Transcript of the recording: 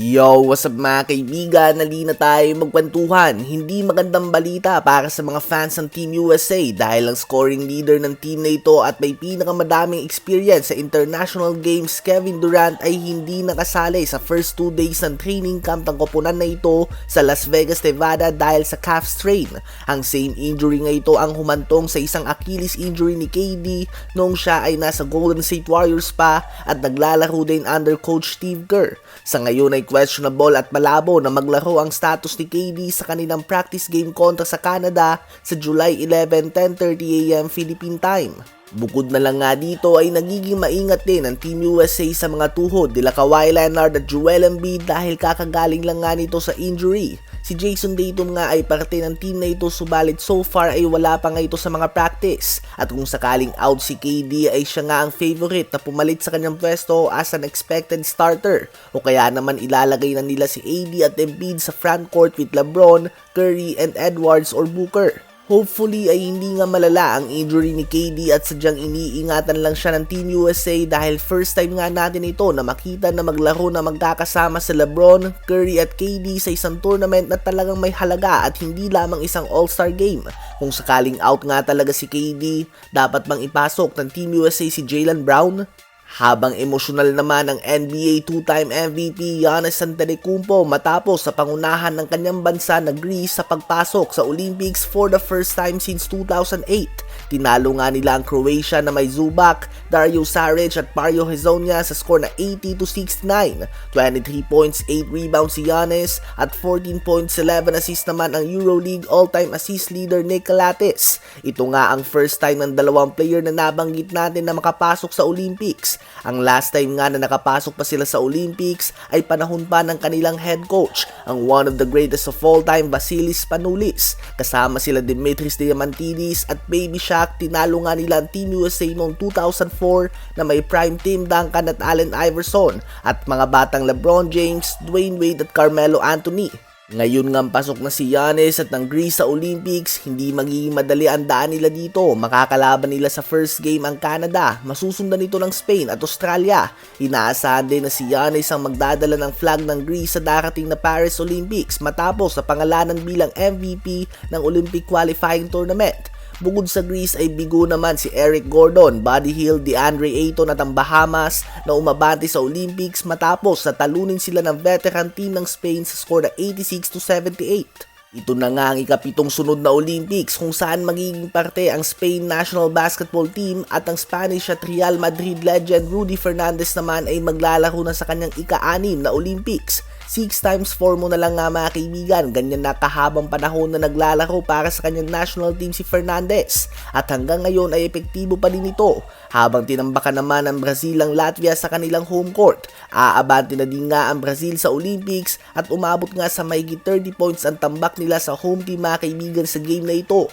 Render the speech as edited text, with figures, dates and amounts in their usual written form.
Yo, what's up mga kaibigan? Nali na tayo magkwentuhan. Hindi magandang balita para sa mga fans ng Team USA dahil ang scoring leader ng team na ito at may pinakamadaming experience sa international games, Kevin Durant, ay hindi nakasali sa first 2 days ng training camp ng koponan na ito sa Las Vegas, Nevada dahil sa calf strain. Ang same injury nga ito ang humantong sa isang Achilles injury ni KD noong siya ay nasa Golden State Warriors pa at naglalaro din under coach Steve Kerr. Sa ngayon ay questionable at malabo na maglaro ang status ni KD sa kanilang practice game kontra sa Canada sa July 11, 10:30 AM Philippine time. Bukod na lang nga dito ay nagiging maingat din ang Team USA sa mga tuhod nila Kawhi Leonard at Joel Embiid dahil kakagaling lang nga nito sa injury. Si Jason Tatum nga ay parte ng team na ito subalit so far ay wala pa nga ito sa mga practice. At kung sakaling out si KD ay siya nga ang favorite na pumalit sa kanyang pwesto as an expected starter. O kaya naman ilalagay na nila si AD at Embiid sa frontcourt with LeBron, Curry and Edwards or Booker. Hopefully ay hindi nga malala ang injury ni KD at sadyang iniingatan lang siya ng Team USA dahil first time nga natin ito na makita na maglaro na magkakasama sa LeBron, Curry at KD sa isang tournament na talagang may halaga at hindi lamang isang all-star game. Kung sakaling out nga talaga si KD, dapat bang ipasok ng Team USA si Jaylen Brown? Habang emosyonal naman ang NBA 2-time MVP Giannis Antetokounmpo matapos sa pangunahan ng kanyang bansa na Greece sa pagpasok sa Olympics for the first time since 2008. Tinalo nga nila ang Croatia na may Zubac, Dario Saric at Mario Hezonja sa score na 80-69. 23 points, 8 rebounds si Giannis at 14 points, 11 assists naman ang EuroLeague all-time assist leader Nick Calates. Ito nga ang first time ng dalawang player na nabanggit natin na makapasok sa Olympics. Ang last time nga na nakapasok pa sila sa Olympics ay panahon pa ng kanilang head coach, ang one of the greatest of all time Vasilis Spanoulis. Kasama sila Dimitris Diamantidis at Baby Shaq, tinalo nga nila ang Team USA noong 2004 na may prime Tim Duncan at Allen Iverson at mga batang LeBron James, Dwayne Wade at Carmelo Anthony. Ngayon nga pasok na si Giannis at ng Greece sa Olympics, hindi magiging madali ang daan nila dito. Makakalaban nila sa first game ang Canada, masusundan ito ng Spain at Australia. Inaasahan din na si Giannis ang magdadala ng flag ng Greece sa darating na Paris Olympics matapos sa pangalanan bilang MVP ng Olympic Qualifying Tournament. Bukod sa Greece ay bigo naman si Eric Gordon, Buddy Hield, DeAndre Ayton at ang Bahamas na umabante sa Olympics matapos na talunin sila ng veteran team ng Spain sa score na 86-78. Ito na nga ang ikapitong sunod na Olympics kung saan magiging parte ang Spain national basketball team at ang Spanish at Real Madrid legend Rudy Fernandez naman ay maglalaro na sa kanyang ika-6 na Olympics. 6 times 4 mo na lang nga mga kaibigan, ganyan na kahabang panahon na naglalaro para sa kanyang national team si Fernandez at hanggang ngayon ay epektibo pa din ito. Habang tinambakan naman ng Brazil ang Latvia sa kanilang home court, aabante na din nga ang Brazil sa Olympics at umabot nga sa mahigit 30 points ang tambak nila sa home team mga kaibigan sa game na ito.